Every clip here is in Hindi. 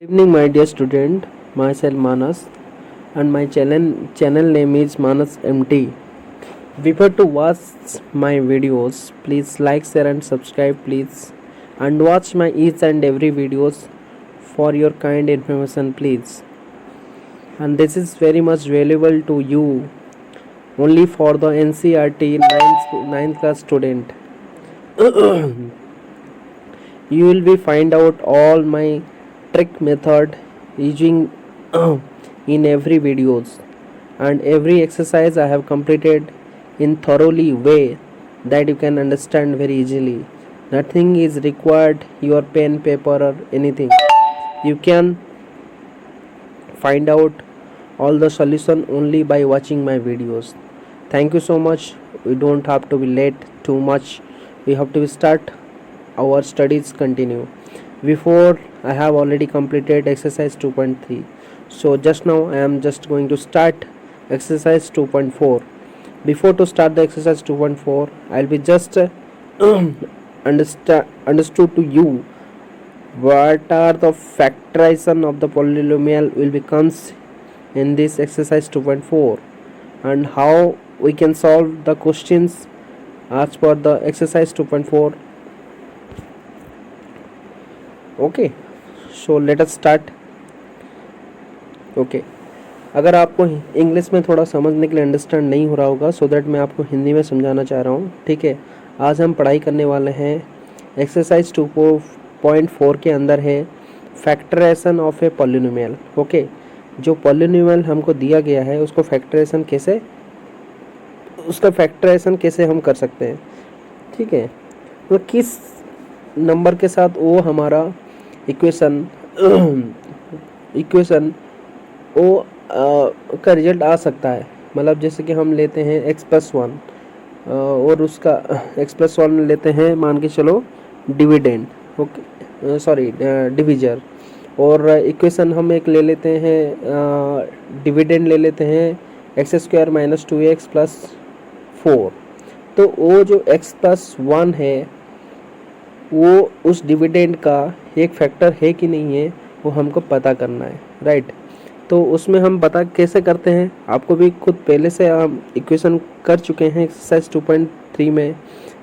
Evening, my dear student. Myself Manas, and my channel name is Manas MT. Before to watch my videos, please like, share, and subscribe, please, and watch my each and every videos for your kind information, please. And this is very much valuable to you, only for the NCERT 9th class student. You will be find out all my trick method using in every videos, and every exercise I have completed in thoroughly way that you can understand very easily. Nothing is required your pen, paper, or anything. You can find out all the solution only by watching my videos. Thank you so much. We don't have to be late too much. We have to start our studies continue. Before I have already completed exercise 2.3, so just now I am just going to start exercise 2.4. Before to start the exercise 2.4, I'll be just understood to you what are the factorization of the polynomial will becomes in this exercise 2.4, and how we can solve the questions as per the exercise 2.4. Okay, so let us start. Okay, अगर आपको इंग्लिश में थोड़ा समझने के लिए अंडरस्टैंड नहीं हो रहा होगा, सो दैट मैं आपको हिंदी में समझाना चाह रहा हूँ. ठीक है, आज हम पढ़ाई करने वाले हैं एक्सरसाइज 2.4 के अंदर है factorisation of a polynomial. Okay, जो पॉलिनोमियल हमको दिया गया है उसको फैक्टराइजेशन कैसे हम कर सकते हैं. ठीक है, तो किस नंबर के साथ वो हमारा इक्वेशन वो का रिजल्ट आ सकता है. मतलब जैसे कि हम लेते हैं x+1 और उसका x+1 लेते हैं, मान के चलो डिविडेंड. Okay, sorry divisor. और इक्वेशन हम एक ले लेते हैं, डिविडेंड ले लेते हैं x² - 2x + 4. तो वो जो x+1 है वो उस डिविडेंड का एक फैक्टर है कि नहीं है वो हमको पता करना है. राइट, तो उसमें हम पता कैसे करते हैं, आपको भी खुद पहले से हम इक्वेशन कर चुके हैं एक्सरसाइज 2.3 में,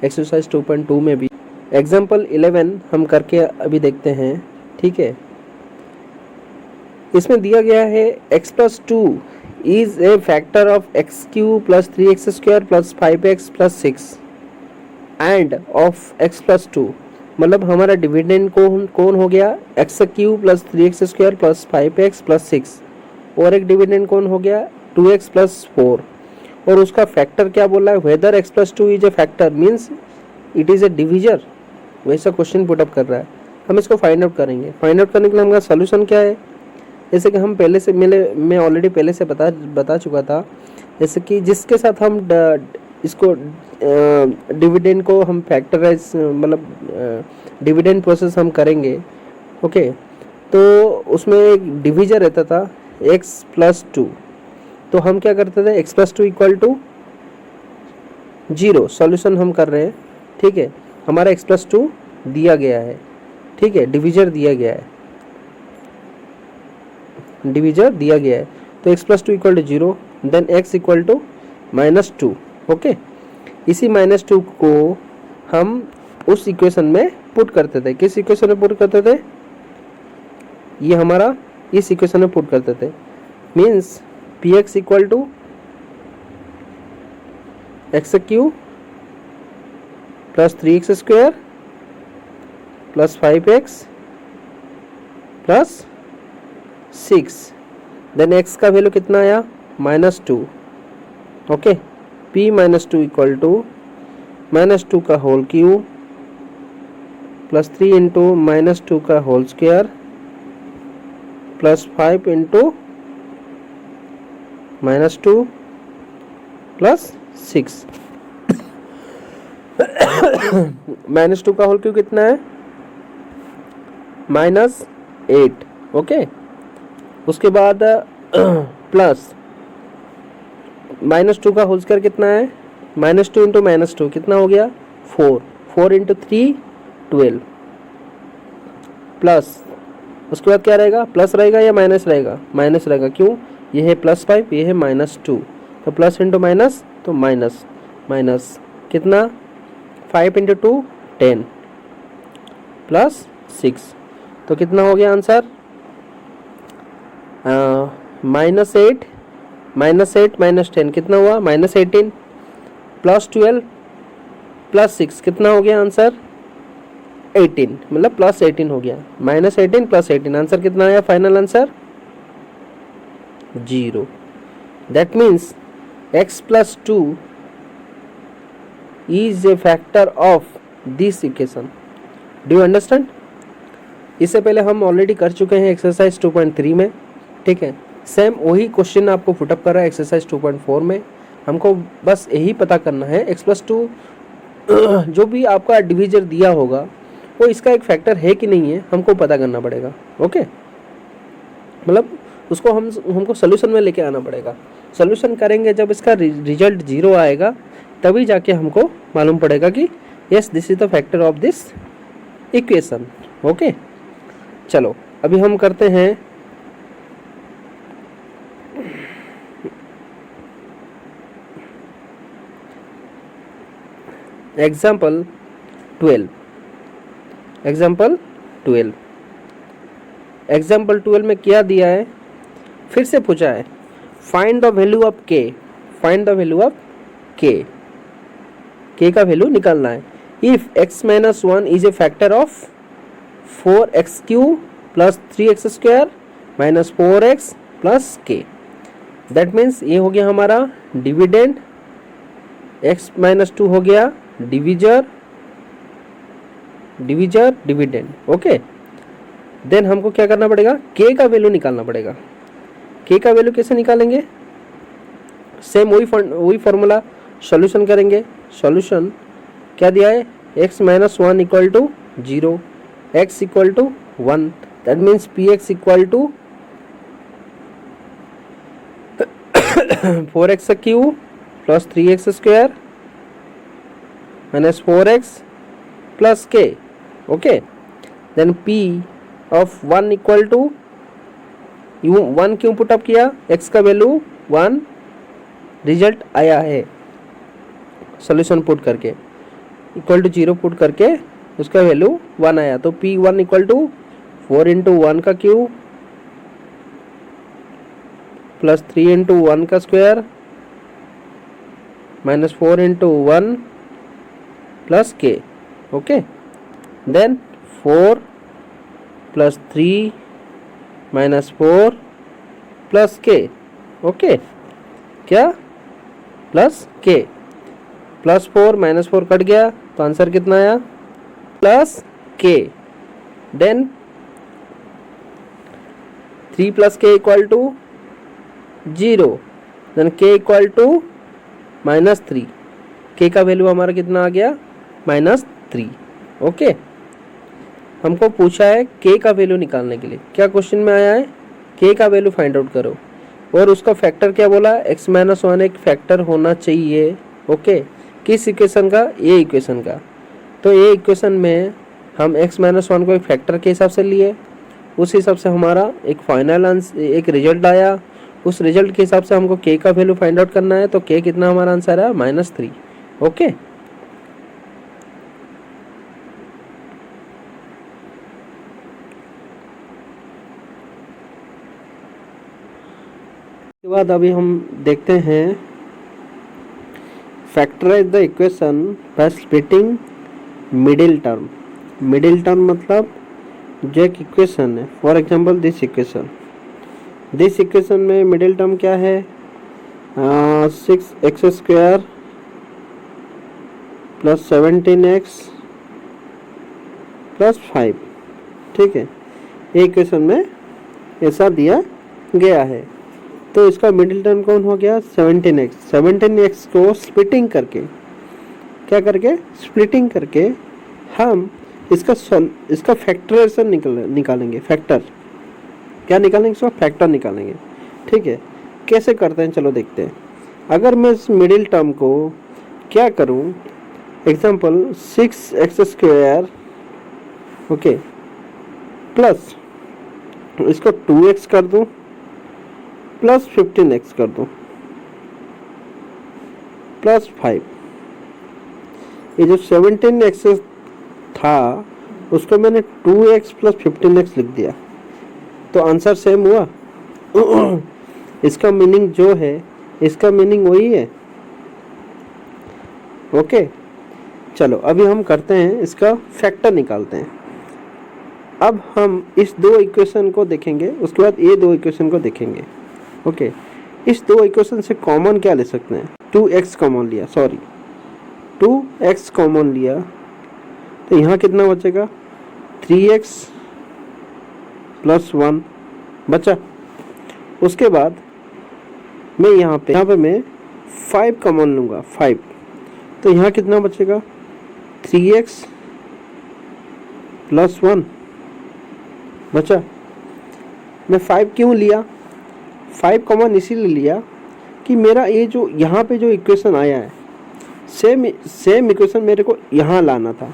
एक्सरसाइज 2.2 में भी. एग्जाम्पल 11 हम करके अभी देखते हैं. ठीक है, इसमें दिया गया है x+2 is a factor of x³ + 3x² + 5x + 6 end of x+2. मतलब हमारा डिविडेंड कौन हो गया, x³ + 3x² + 5x + 6, और एक डिविडेंड कौन हो गया 2x + 4. और उसका फैक्टर क्या बोला है, whether x+2 is a factor means it is a divisor. वैसा क्वेश्चन पुटअप कर रहा है. हम इसको फाइंड आउट करेंगे. फाइंड आउट करने के लिए हमारा सोल्यूशन क्या है, जैसे कि हम पहले से मैं ऑलरेडी पहले से बता चुका था. जैसे कि जिसके साथ हम इसको डिविडेंड को हम फैक्टराइज मतलब डिविडेंड प्रोसेस हम करेंगे. ओके, तो उसमें एक डिविजर रहता था x+2. तो हम क्या करते थे, x+2 = 0. सॉल्यूशन हम कर रहे हैं. ठीक है, हमारा x+2 दिया गया है. ठीक है, डिविजर दिया गया है, तो x+2 = 0. Then x = -2. ओके, इसी -2 को हम उस इक्वेशन में पुट करते थे. किस इक्वेशन में पुट करते थे, ये हमारा इस इक्वेशन में पुट करते थे. Means px = x³ + 3x² + 5x + 6. Then x का वैल्यू कितना आया, -2. ओके, p - 2 = -2 का होल क्यूब + 3 × -2 का होल स्क्वायर + 5 × -2 + 6. -2 का होल क्यूब कितना है, -8. ओके, उसके बाद प्लस -2 का होल स्क्वायर कितना है, -2 × -2 कितना हो गया 4. 4 × 3 12 प्लस उसके बाद क्या रहेगा, प्लस रहेगा या माइनस रहेगा, माइनस रहेगा। क्यों, ये है +5, ये है -2, तो प्लस इंटू माइनस तो माइनस, माइनस कितना 5 इंटू 2 10 +6, तो कितना हो गया आंसर, -8 -10 कितना हुआ, -18 +12 +6 कितना हो गया आंसर 18, मतलब +18 हो गया, -18 +18 आंसर कितना आया, final answer 0। That means x + 2 is a factor of this equation. Do you understand? इससे पहले हम ऑलरेडी कर चुके हैं एक्सरसाइज 2.3 में, ठीक है। सेम वही क्वेश्चन आपको पुटअप कर रहा है एक्सरसाइज 2.4 में। हमको बस यही पता करना है x + 2 जो भी आपका डिविजर दिया होगा वो इसका एक फैक्टर है कि नहीं है, हमको पता करना पड़ेगा। ओके, मतलब उसको हमको सोल्यूशन में लेके आना पड़ेगा। सोल्यूशन करेंगे जब इसका रिजल्ट 0 आएगा, तभी जाके हमको मालूम पड़ेगा कि yes this is the factor of this equation. Okay, चलो अभी हम करते हैं एग्जाम्पल 12। एग्जाम्पल 12 में क्या दिया है, फिर से पूछा है find the value of k, find the value of k का वैल्यू निकालना है। If x - 1 is a factor of 4x³ + 3x² - 4x + k, that means ये हो गया हमारा डिविडेंड, x - 2 हो गया डिविजर, डिविडेंड। ओके, देन हमको क्या करना पड़ेगा, k का वैल्यू निकालना पड़ेगा। k का वैल्यू कैसे निकालेंगे, सेम वही फॉर्मूला, सॉल्यूशन करेंगे। सॉल्यूशन क्या दिया है, x - 1 = 0, x = 1, that means px = 4x³ + 3x² - 4x + k। Okay, then p of 1 = 1 क्यों पुटअप किया, x का वैल्यू 1 रिजल्ट आया है, सॉल्यूशन पुट करके = 0 पुट करके उसका वैल्यू 1 आया, तो p1 = 4 × 1 का क्यूब + 3 × 1 का square - 4 × 1 + k। Okay, then 4 + 3 - 4 + k। Okay, क्या प्लस k, +4 - 4 कट गया, तो आंसर कितना आया +k। Then 3 + k = 0, then k = -3, k का वैल्यू हमारा कितना आ गया -3। ओके, हमको पूछा है k का वैल्यू निकालने के लिए, क्या क्वेश्चन में आया है, k का वैल्यू फाइंड आउट करो, और उसका फैक्टर क्या बोला, x - 1 एक फैक्टर होना चाहिए। ओके, किस इक्वेशन का, ये इक्वेशन का। तो ये इक्वेशन में हम x - 1 को एक फैक्टर के हिसाब से लिए, उस हिसाब से हमारा एक फाइनल आंसर, एक रिजल्ट आया, उस रिजल्ट के हिसाब से हमको k का वैल्यू फाइंड आउट करना है, तो k कितना हमारा आंसर है -3। ओके, के बाद अभी हम देखते हैं factorise the equation by splitting middle term. Middle term मतलब जो एक इक्वेशन है, फॉर एग्जांपल दिस इक्वेशन में मिडिल टर्म क्या है, 6x² + 17x + 5, ठीक है, ये इक्वेशन में ऐसा दिया गया है। तो इसका मिडिल टर्म कौन हो गया 17x। 17x को स्प्लिटिंग करके, क्या करके, स्प्लिटिंग करके हम इसका फैक्टराइजेशन निकालेंगे। फैक्टर क्या निकालेंगे, इसका फैक्टर निकालेंगे। ठीक है, कैसे करते हैं चलो देखते हैं। अगर मैं इस मिडिल टर्म को क्या करूं, एग्जांपल 6x² ओके प्लस इसको 2x कर दूं प्लस 15x कर दूं प्लस 5। ये जो 17x था उसको मैंने 2x प्लस 15x लिख दिया, तो आंसर सेम हुआ। इसका मीनिंग जो है, इसका मीनिंग वही है। ओके, चलो अभी हम करते हैं, इसका फैक्टर निकालते हैं। अब हम इस दो इक्वेशन को देखेंगे, उसके बाद ये दो इक्वेशन को देखेंगे। ओके, इस दो इक्वेशन से कॉमन क्या ले सकते हैं? 2x कॉमन लिया, 2x कॉमन लिया, तो यहाँ कितना बचेगा? 3x प्लस 1 बचा। उसके बाद मैं यहाँ पे मैं 5 कॉमन लूँगा, 5, तो यहाँ कितना बचेगा? 3x प्लस 1 बचा। मैं 5 क्यों लिया? 5 कॉमन इसीलिए लिया कि मेरा ये जो यहाँ पे जो इक्वेशन आया है, सेम इक्वेशन मेरे को यहाँ लाना था,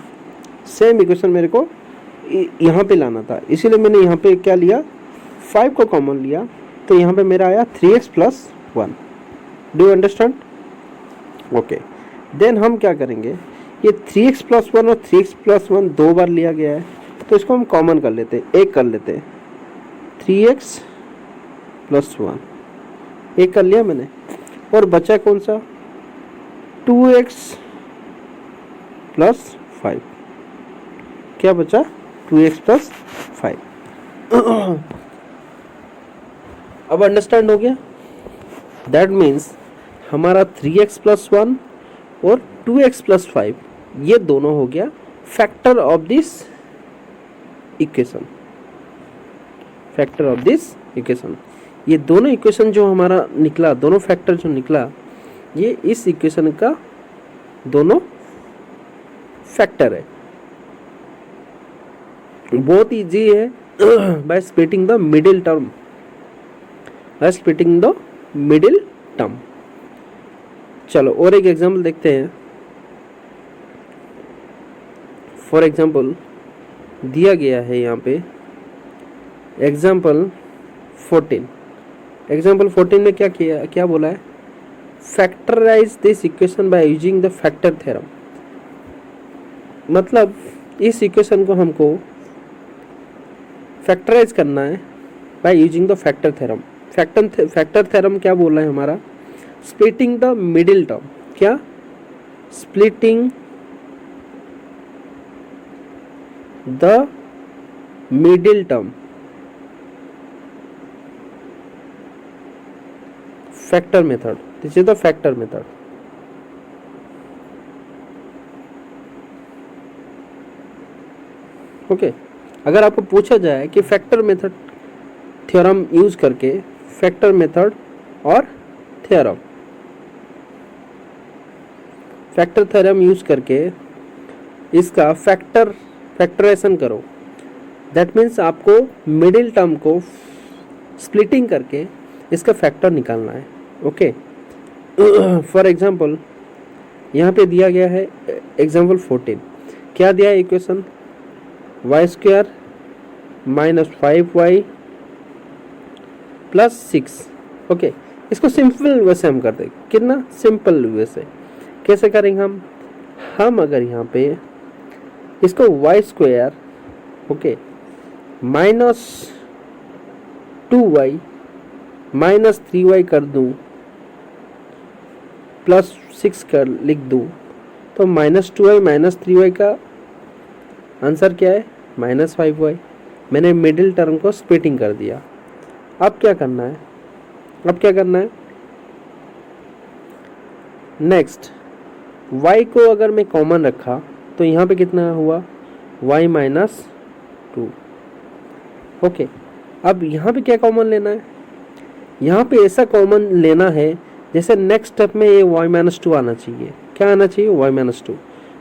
सेम इक्वेशन मेरे को यहाँ पे लाना था, इसीलिए मैंने यहाँ पे क्या लिया? 5 को कॉमन लिया, तो यहाँ पे मेरा आया 3x plus 1। Do you understand? Okay, then हम क्या करेंगे, ये 3x प्लस 1 और 3x प्लस 1 दो बार लिया गया है, तो इसको हम कॉमन कर लेते हैं, एक कर लेते हैं। 3x प्लस 1 एक कर लिया मैंने, और बचा कौन सा? 2x plus 5। क्या बचा? 2x plus 5। अब अंडरस्टैंड हो गया? दैट मीन्स हमारा 3x प्लस 1 और 2x प्लस 5 ये दोनों हो गया factor of this equation, factor of this equation. ये दोनों इक्वेशन जो हमारा निकला, दोनों फैक्टर जो निकला, ये इस इक्वेशन का दोनों फैक्टर है। बहुत इजी है, by splitting the middle term, by splitting the middle term. चलो और एक एग्जांपल देखते हैं। फॉर एग्जांपल दिया गया है यहाँ पे एग्जांपल 14। एग्जांपल 14 में क्या बोला है? Factorise this equation by using the factor theorem. मतलब इस इक्वेशन को हमको फैक्टराइज करना है by using the factor theorem. Factor theorem क्या बोल रहा है हमारा? Splitting the middle term. क्या? Splitting the middle term, factor method. This is the factor method. Okay, अगर आपको पूछा जाए कि फैक्टर मेथड थ्योरम यूज करके, फैक्टर मेथड और थ्योरम, फैक्टर थ्योरम यूज करके इसका फैक्टराइजेशन करो, दैट मीन्स आपको मिडिल टर्म को स्प्लिटिंग करके इसका फैक्टर निकालना है। ओके, फॉर एग्जांपल यहाँ पे दिया गया है एग्जांपल 14। क्या दिया है equation? Y square minus 5y plus 6। Okay, इसको सिंपल वे से हम करते हैं। कितना सिंपल वे से कैसे करेंगे हम अगर यहाँ पे इसको y square okay minus 2y minus 3y कर दूँ प्लस 6 कर लिख दूँ, तो माइनस 2y माइनस 3y का आंसर क्या है? Minus 5y। मैंने मिडिल टर्म को स्प्लिटिंग कर दिया। अब क्या करना है? नेक्स्ट y को अगर मैं कॉमन रखा तो यहाँ पे कितना हुआ? y minus 2। ओके, अब यहाँ पे क्या कॉमन लेना है? यहाँ पे ऐसा कॉमन लेना है जैसे नेक्स्ट स्टेप में ये y माइनस 2 आना चाहिए। क्या आना चाहिए? y minus 2।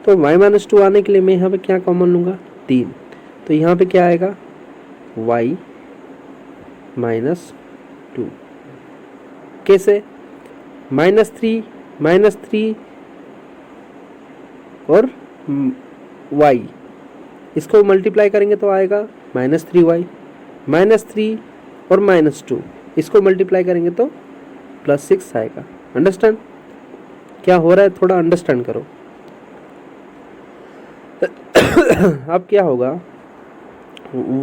तो y माइनस 2 आने के लिए मैं यहाँ पे क्या कॉमन लूँगा? 3। तो यहाँ पे क्या आएगा? y minus 2। कैसे? माइनस 3 और y, इसको मल्टीप्लाई करेंगे तो आएगा माइनस 3y -3 और -2, इसको मल्टीप्लाई करेंगे तो +6 आएगा। अंडरस्टैंड क्या हो रहा है, थोड़ा अंडरस्टैंड करो। अब क्या होगा,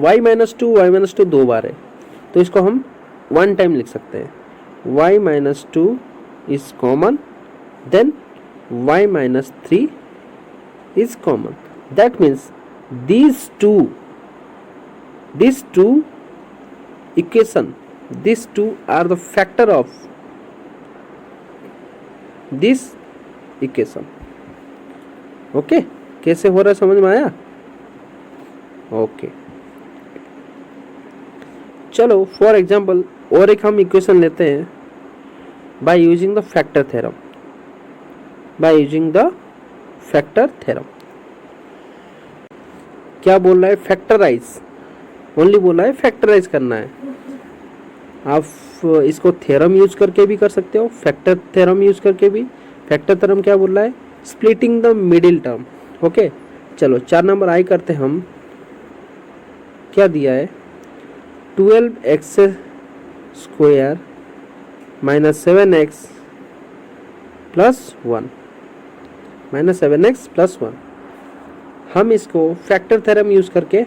y-2 दो बार है तो इसको हम 1 टाइम लिख सकते हैं। y-2 is common, then y-3 is common. That means these two equation, these two are the factor of this equation. Okay, कैसे हो रहा है समझ में आया? ओके चलो फॉर एग्जाम्पल और एक हम इक्वेशन लेते हैं bye using the factor theorem. Factor theorem क्या बोल रहा है, फैक्टराइज ओनली बोल रहा है, फैक्टराइज करना है। आप इसको थ्योरम यूज करके भी कर सकते हो, फैक्टर थ्योरम यूज करके भी। फैक्टर थ्योरम क्या बोल रहा है, splitting the middle term. Okay चलो 4 नंबर आई करते हम। क्या दिया है, 12x² - 7x + 1 -7x + 1। हम इसको फैक्टर थ्योरम यूज करके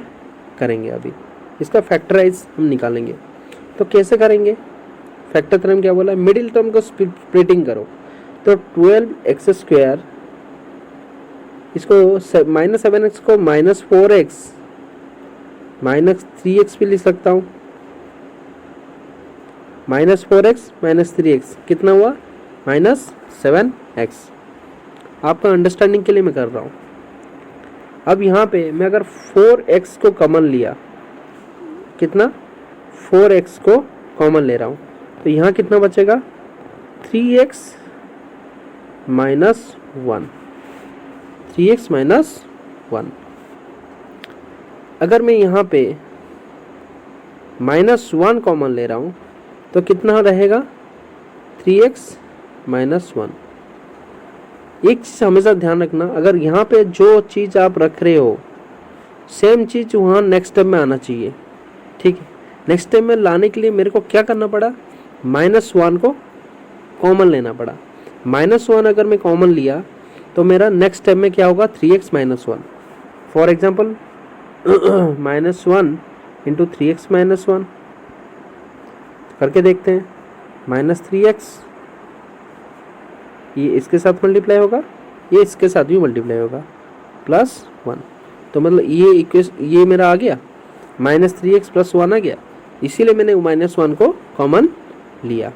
करेंगे। अभी इसका फैक्टराइज हम निकालेंगे तो कैसे करेंगे। फैक्टर थ्योरम क्या बोला है, मिडिल टर्म को स्प्लिटिंग करो। तो 12x², इसको -7x को -4x -3x भी लिख सकता हूँ। -4x -3x कितना हुआ, -7x। आपका अंडरस्टैंडिंग के लिए मैं कर रहा हूँ। अब यहाँ पे मैं अगर 4x को कॉमन लिया, कितना 4x को कॉमन ले रहा हूँ, तो यहाँ कितना बचेगा 3x - 1 3x - 1। अगर मैं यहाँ पे -1 कॉमन ले रहा हूँ तो कितना रहेगा 3x - 1। एक चीज़ हमेशा ध्यान रखना, अगर यहाँ पे जो चीज़ आप रख रहे हो सेम चीज़ वहाँ नेक्स्ट स्टेप में आना चाहिए। ठीक है, नेक्स्ट स्टेप में लाने के लिए मेरे को क्या करना पड़ा, -1 को कॉमन लेना पड़ा। -1 अगर मैं कॉमन लिया तो मेरा नेक्स्ट स्टेप में क्या होगा, 3x - 1। फॉर एग्जाम्पल -1 × 3x - 1 करके देखते हैं। -3x ये इसके साथ मल्टीप्लाई होगा, ये इसके साथ भी मल्टीप्लाई होगा, +1। तो मतलब ये मेरा आ गया, -3x + 1 आ गया, इसीलिए मैंने -1 को कॉमन लिया।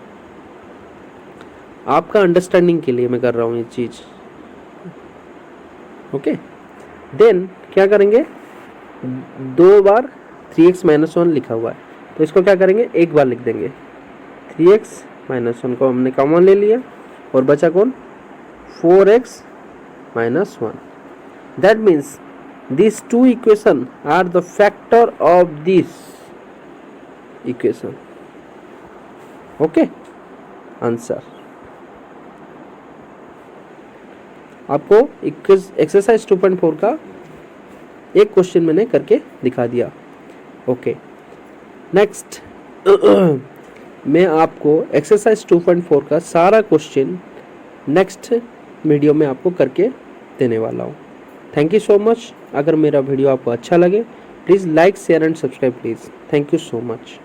आपका अंडरस्टैंडिंग के लिए मैं कर रहा हूँ ये चीज़। ओके देन क्या करेंगे, 2 बार 3x - 1 लिखा हुआ है तो इसको क्या करेंगे, एक बार लिख देंगे। 3x - 1 को हमने कॉमन ले लिया और बचा कौन, 4x - 1। That means these two equation are the factor of this equation. Okay, answer आपको एक्सरसाइज 2.4 का एक क्वेश्चन मैंने करके दिखा दिया। ओके नेक्स्ट मैं आपको एक्सरसाइज 2.4 का सारा क्वेश्चन नेक्स्ट वीडियो में आपको करके देने वाला हूँ। Thank you so much. अगर मेरा वीडियो आपको अच्छा लगे please like share and subscribe please. Thank you so much.